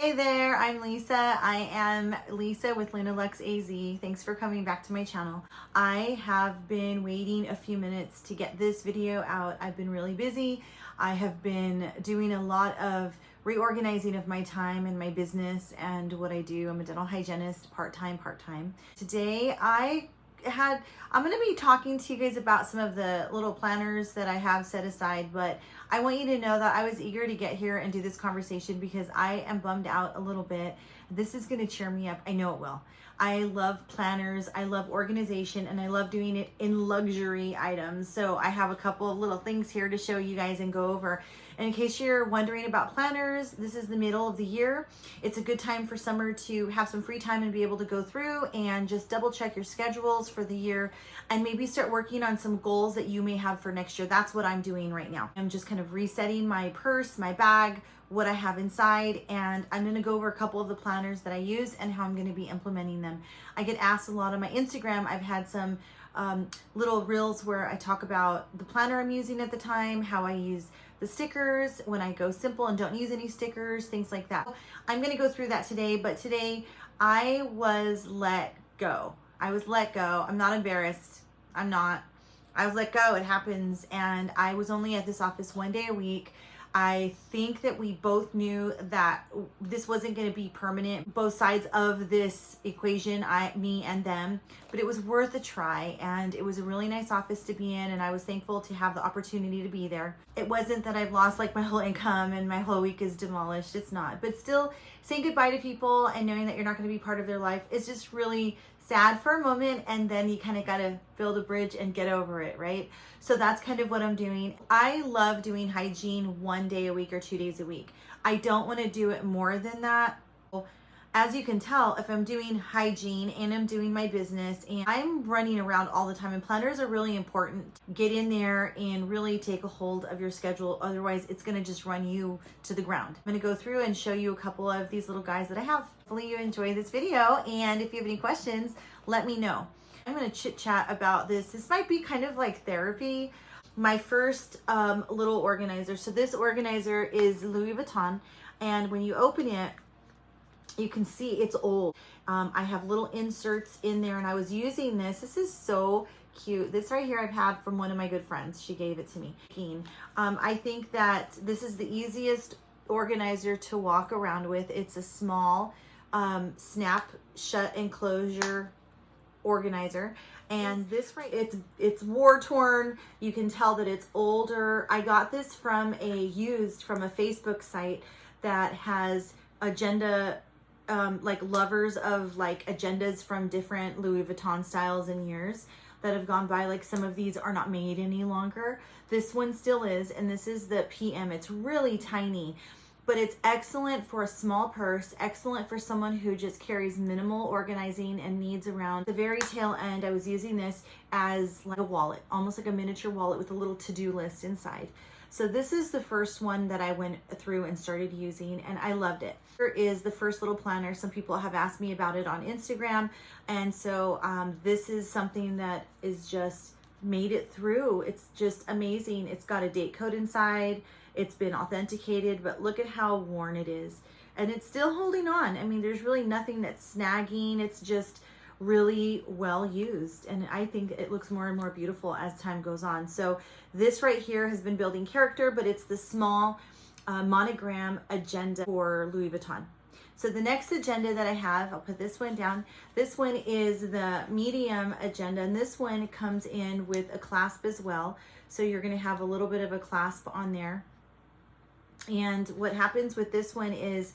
Hey there, I'm Lisa. I am Lisa with Lux AZ. Thanks for coming back to my channel. I have been waiting a few minutes to get this video out. I've been really busy. I have been doing a lot of reorganizing of my time and my business and what I do. I'm a dental hygienist, part-time. Today I'm going to be talking to you guys about some of the little planners that I have set aside, but I want you to know that I was eager to get here and do this conversation because I am bummed out a little bit. This is going to cheer me up. I know it will. I love planners, I love organization, and I love doing it in luxury items. So I have a couple of little things here to show you guys and go over. And in case you're wondering about planners, this is the middle of the year. It's a good time for summer to have some free time and be able to go through and just double check your schedules for the year and maybe start working on some goals that you may have for next year. That's what I'm doing right now. I'm just kind of resetting my purse, my bag, what I have inside, and I'm going to go over a couple of the planners that I use and how I'm going to be implementing them. I get asked a lot on my Instagram. I've had some little reels where I talk about the planner I'm using at the time, how I use the stickers, when I go simple and don't use any stickers, things like that. I'm going to go through that today, but today I was let go. I'm not embarrassed. I'm not. I was let go. It happens. And I was only at this office one day a week. I think that we both knew that this wasn't going to be permanent, both sides of this equation, me and them, but it was worth a try, and it was a really nice office to be in, and I was thankful to have the opportunity to be there. It wasn't that I've lost like my whole income and my whole week is demolished. It's not, but still saying goodbye to people and knowing that you're not going to be part of their life is just really sad for a moment, and then you kind of got to build a bridge and get over it, right? So that's kind of what I'm doing. I love doing hygiene 1 day a week or 2 days a week. I don't want to do it more than that. As you can tell, if I'm doing hygiene and I'm doing my business and I'm running around all the time, and planners are really important. Get in there and really take a hold of your schedule. Otherwise, it's going to just run you to the ground. I'm going to go through and show you a couple of these little guys that I have. Hopefully you enjoy this video, and if you have any questions, let me know. I'm going to chit chat about this. This might be kind of like therapy. My first little organizer. So this organizer is Louis Vuitton, and when you open it, you can see it's old. I have little inserts in there, and I was using this. This is so cute. This right here I've had from one of my good friends. She gave it to me. I think that this is the easiest organizer to walk around with. It's a small snap shut enclosure organizer, and this right, it's war torn. You can tell that it's older. I got this from a Facebook site that has agenda like lovers of like agendas from different Louis Vuitton styles and years that have gone by. Like some of these are not made any longer. This one still is, and this is the PM. It's really tiny, but it's excellent for a small purse, excellent for someone who just carries minimal organizing and needs around. The very tail end, I was using this as like a wallet, almost like a miniature wallet with a little to-do list inside. So this is the first one that I went through and started using, and I loved it. Here is the first little planner. Some people have asked me about it on Instagram, and so this is something that is just made it through. It's just amazing. It's got a date code inside. It's been authenticated, but look at how worn it is. And it's still holding on. I mean, there's really nothing that's snagging. It's just really well used, and I think it looks more and more beautiful as time goes on. So this right here has been building character, but it's the small monogram agenda for Louis Vuitton. So the next agenda that I have, I'll put this one down. This one is the medium agenda, and this one comes in with a clasp as well. So you're going to have a little bit of a clasp on there. And what happens with this one is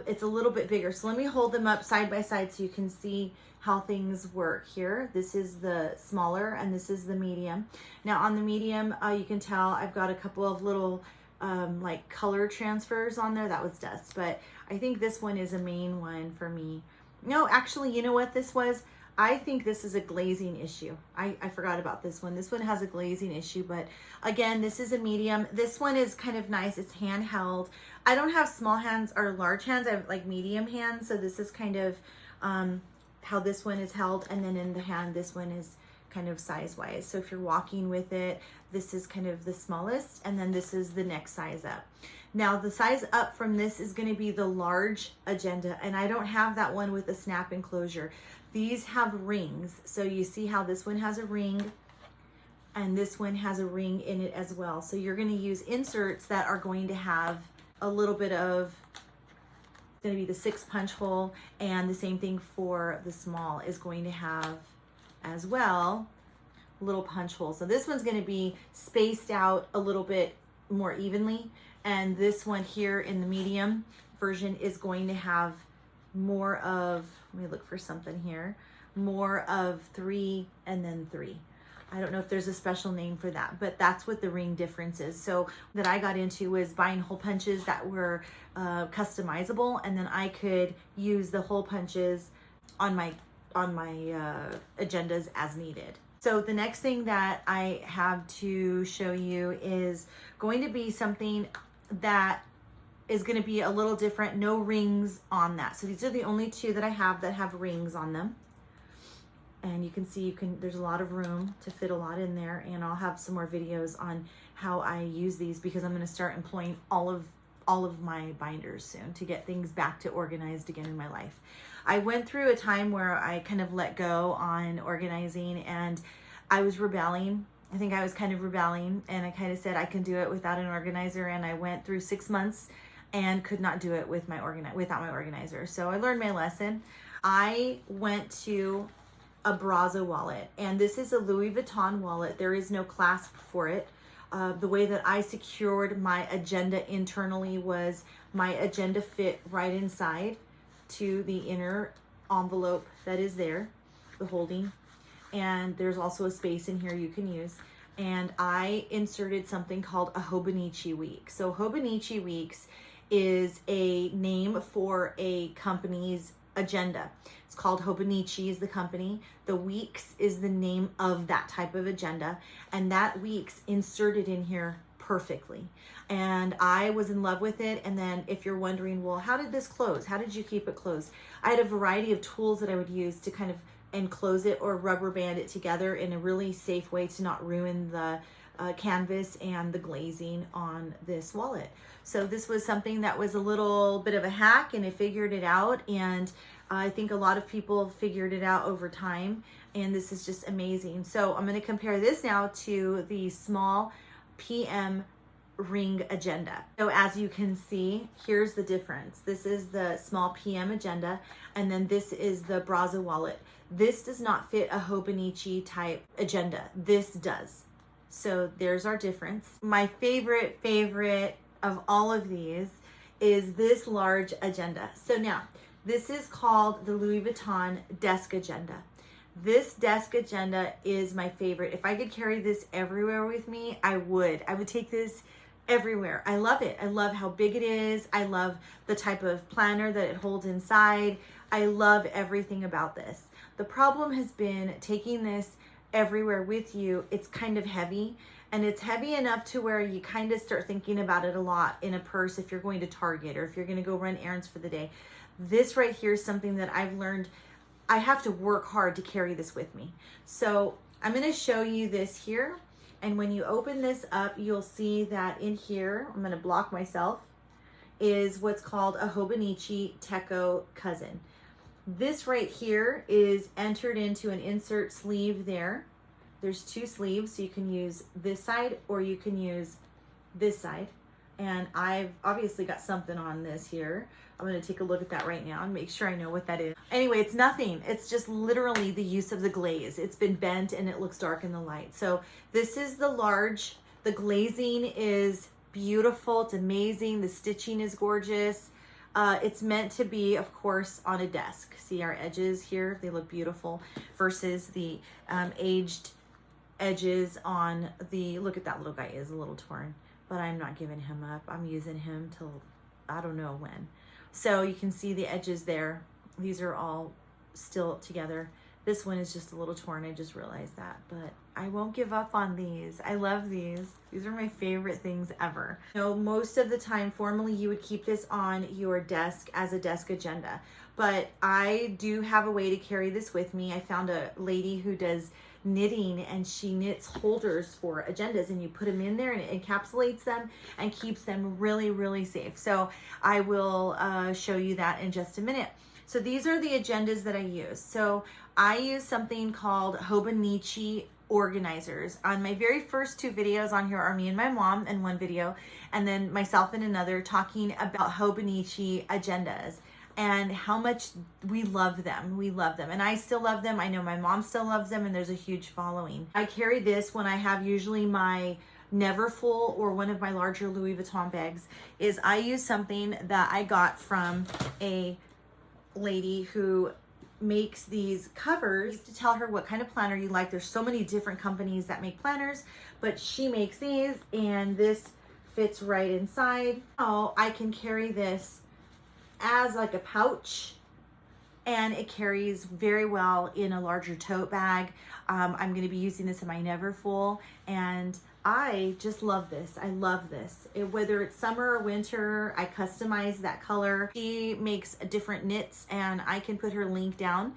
it's a little bit bigger. So let me hold them up side by side so you can see how things work here. This is the smaller and this is the medium. Now on the medium, you can tell I've got a couple of little like color transfers on there. That was dust, but I think this one is a main one for me. No, actually, you know what this was? I think this is a glazing issue. I forgot about this one. This one has a glazing issue, but again, this is a medium. This one is kind of nice. It's handheld. I don't have small hands or large hands. I have like medium hands. So this is kind of how this one is held. And then in the hand, this one is kind of size wise. So if you're walking with it, this is kind of the smallest, and then this is the next size up. Now the size up from this is going to be the large agenda, and I don't have that one with a snap enclosure. These have rings. So you see how this one has a ring and this one has a ring in it as well. So you're going to use inserts that are going to have a little bit of, it's going to be the 6 punch hole, and the same thing for the small is going to have as well little punch holes. So this one's going to be spaced out a little bit more evenly, and this one here in the medium version is going to have more of, let me look for something here, more of 3 and then 3. I don't know if there's a special name for that, but that's what the ring difference is. So that I got into was buying hole punches that were customizable, and then I could use the hole punches on my agendas as needed. So the next thing that I have to show you is going to be something that is going to be a little different. No rings on that. So these are the only two that I have that have rings on them. And you can see there's a lot of room to fit a lot in there, and I'll have some more videos on how I use these, because I'm going to start employing all of my binders soon to get things back to organized again in my life. I went through a time where I kind of let go on organizing, and I was rebelling. I think I was kind of rebelling, and I kind of said I can do it without an organizer, and I went through 6 months and could not do it with without my organizer. So I learned my lesson. I went to a Brazza wallet, and this is a Louis Vuitton wallet. There is no clasp for it. The way that I secured my agenda internally was my agenda fit right inside to the inner envelope that is there, the holding, and there's also a space in here you can use. And I inserted something called a Hobonichi Weeks. So Hobonichi Weeks is a name for a company's agenda. It's called Hobonichi is the company. The Weeks is the name of that type of agenda, and that Weeks inserted in here perfectly. And I was in love with it. And then if you're wondering, well, how did this close? How did you keep it closed? I had a variety of tools that I would use to kind of enclose it or rubber band it together in a really safe way to not ruin the canvas and the glazing on this wallet. So this was something that was a little bit of a hack, and I figured it out, and I think a lot of people figured it out over time, and this is just amazing. So I'm going to compare this now to the small PM ring agenda. So as you can see, here's the difference. This is the small PM agenda, and then this is the Brazza wallet. This does not fit a Hobonichi type agenda. This does. So there's our difference. My favorite of all of these is this large agenda. So now, this is called the Louis Vuitton desk agenda. This desk agenda is my favorite. If I could carry this everywhere with me, I would. I would take this everywhere. I love it. I love how big it is. I love the type of planner that it holds inside. I love everything about this. The problem has been taking this everywhere with you. It's kind of heavy, and it's heavy enough to where you kind of start thinking about it a lot in a purse if you're going to Target or if you're going to go run errands for the day. This right here is something that I've learned I have to work hard to carry this with me. So I'm going to show you this here, and when you open this up, you'll see that in here, I'm going to block myself, is what's called a Hobonichi Techo cousin. This right here is entered into an insert sleeve there. There's 2 sleeves, so you can use this side or you can use this side. And I've obviously got something on this here. I'm going to take a look at that right now and make sure I know what that is. Anyway, it's nothing. It's just literally the use of the glaze. It's been bent and it looks dark in the light. So this is the large. The glazing is beautiful. It's amazing. The stitching is gorgeous. It's meant to be, of course, on a desk. See our edges here? They look beautiful versus the aged edges on the, look at that little guy is a little torn, but I'm not giving him up. I'm using him till I don't know when. So you can see the edges there. These are all still together. This one is just a little torn. I just realized that, but I won't give up on these. I love these. These are my favorite things ever. You know, most of the time, formally, you would keep this on your desk as a desk agenda, but I do have a way to carry this with me. I found a lady who does knitting, and she knits holders for agendas, and you put them in there and it encapsulates them and keeps them really, really safe. So I will show you that in just a minute. So these are the agendas that I use. So I use something called Hobonichi organizers. On my very first 2 videos on here are me and my mom in one video, and then myself in another, talking about Hobonichi agendas and how much we love them. We love them, and I still love them. I know my mom still loves them, and there's a huge following. I carry this when I have usually my Never Full or one of my larger Louis Vuitton bags. Is I use something that I got from a lady who makes these covers. To tell her what kind of planner you like. There's so many different companies that make planners, but she makes these, and this fits right inside. Oh, I can carry this as like a pouch, and it carries very well in a larger tote bag. I'm going to be using this in my Never Full, and I just love this. I love this. Whether it's summer or winter, I customize that color. She makes different knits, and I can put her link down.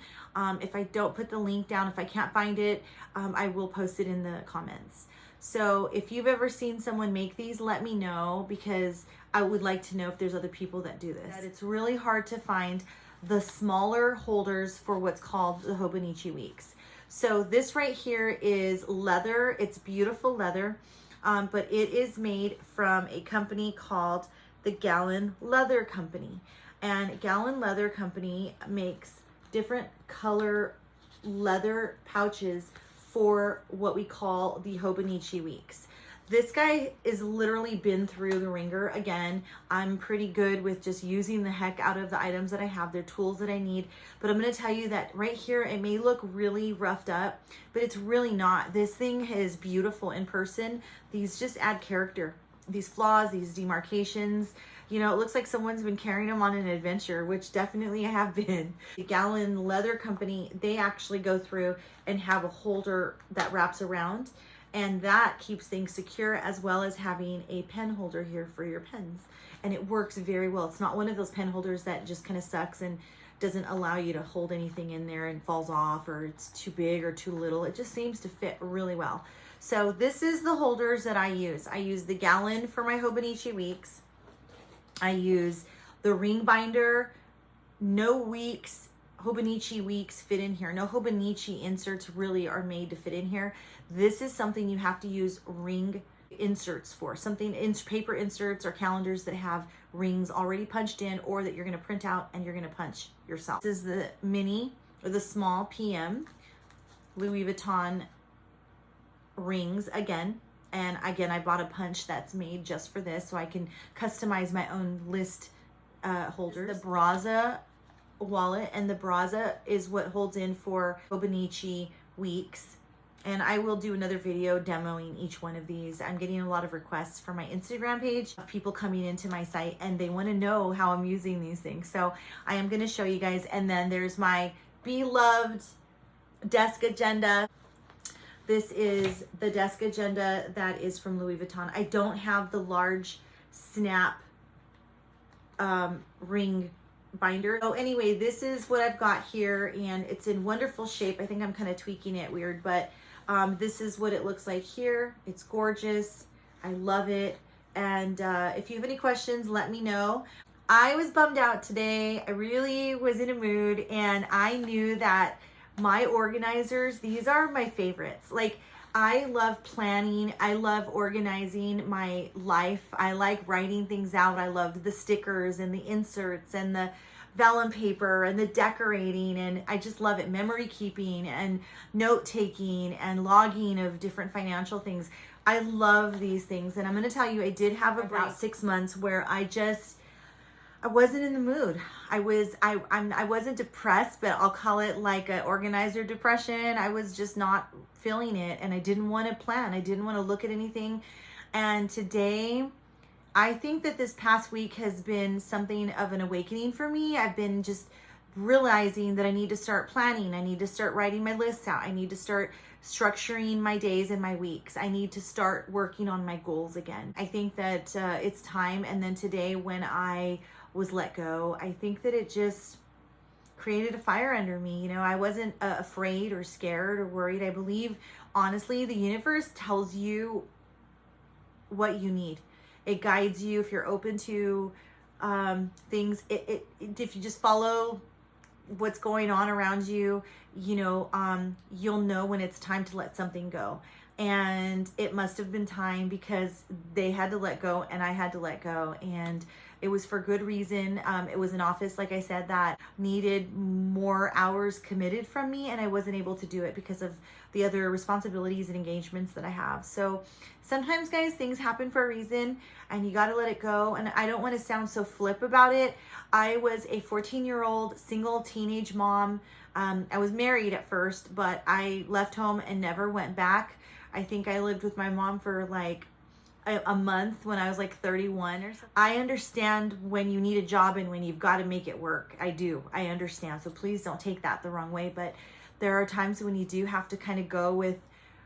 If I don't put the link down, if I can't find it, I will post it in the comments. So if you've ever seen someone make these, let me know, because I would like to know if there's other people that do this. It's really hard to find the smaller holders for what's called the Hobonichi Weeks. So this right here is leather. It's beautiful leather, but it is made from a company called the Galen Leather Company. And Galen Leather Company makes different color leather pouches for what we call the Hobonichi Weeks. This guy is literally been through the ringer. Again, I'm pretty good with just using the heck out of the items that I have. They're tools that I need. But I'm going to tell you that right here, it may look really roughed up, but it's really not. This thing is beautiful in person. These just add character. These flaws, these demarcations, you know, it looks like someone's been carrying them on an adventure, which definitely I have been. The Galen Leather Company, they actually go through and have a holder that wraps around, and that keeps things secure, as well as having a pen holder here for your pens. And it works very well. It's not one of those pen holders that just kind of sucks and doesn't allow you to hold anything in there and falls off, or it's too big or too little. It just seems to fit really well. So this is the holders that I use. I use the Galen for my Hobonichi Weeks. I use the ring binder. No Weeks, Hobonichi Weeks fit in here. No Hobonichi inserts really are made to fit in here. This is something you have to use ring inserts for. Something in paper inserts or calendars that have rings already punched in, or that you're going to print out and you're going to punch yourself. This is the mini or the small PM Louis Vuitton rings again. And again, I bought a punch that's made just for this, so I can customize my own list holders. The Brazza wallet, and the Brazza is what holds in for Hobonichi Weeks. And I will do another video demoing each one of these. I'm getting a lot of requests for my Instagram page of people coming into my site, and they want to know how I'm using these things. So I am going to show you guys. And then there's my beloved desk agenda. This is the desk agenda that is from Louis Vuitton. I don't have the large snap ring binder. So anyway, this is what I've got here, and it's in wonderful shape. I think I'm kind of tweaking it weird, but this is what it looks like here. It's gorgeous. I love it. And if you have any questions, let me know. I was bummed out today. I really was in a mood, and I knew that my organizers, these are my favorites. Like, I love planning. I love organizing my life. I like writing things out. I love the stickers and the inserts and the vellum paper and the decorating, and I just love it. Memory keeping and note taking and logging of different financial things. I love these things. And I'm going to tell you, I did have about 6 months where I wasn't in the mood. I wasn't depressed, but I'll call it like an organizer depression. I was just not feeling it, and I didn't want to plan. I didn't want to look at anything. And today, I think that this past week has been something of an awakening for me. I've been just realizing that I need to start planning. I need to start writing my lists out. I need to start structuring my days and my weeks. I need to start working on my goals again. I think that it's time. And then today, when I was let go, I think that it just created a fire under me. You know, I wasn't afraid or scared or worried. I believe, honestly, the universe tells you what you need. It guides you if you're open to things. If you just follow what's going on around you, you know, you'll know when it's time to let something go. And it must have been time, because they had to let go and I had to let go, and it was for good reason. It was an office, like I said, that needed more hours committed from me, and I wasn't able to do it because of the other responsibilities and engagements that I have. So sometimes, guys, things happen for a reason, and you got to let it go. And I don't want to sound so flip about it. I was a 14-year-old single teenage mom. I was married at first, but I left home and never went back. I think I lived with my mom for like a month when I was like 31 or something. I understand when you need a job and when you've got to make it work. I do. I understand. So please don't take that the wrong way. But there are times when you do have to kind of go with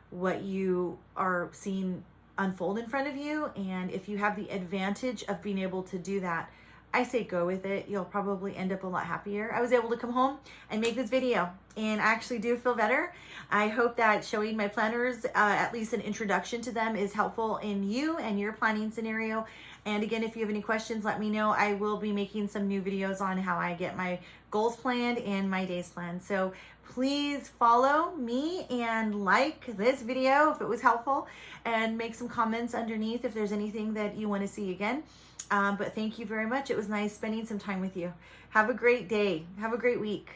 what you are seeing unfold in front of you. And if you have the advantage of being able to do that, I say go with it. You'll probably end up a lot happier. I was able to come home and make this video, and I actually do feel better. I hope that showing my planners, at least an introduction to them, is helpful in you and your planning scenario. And again, if you have any questions, let me know. I will be making some new videos on how I get my goals planned and my days planned. So please follow me and like this video if it was helpful, and make some comments underneath if there's anything that you want to see again. But thank you very much. It was nice spending some time with you. Have a great day. Have a great week.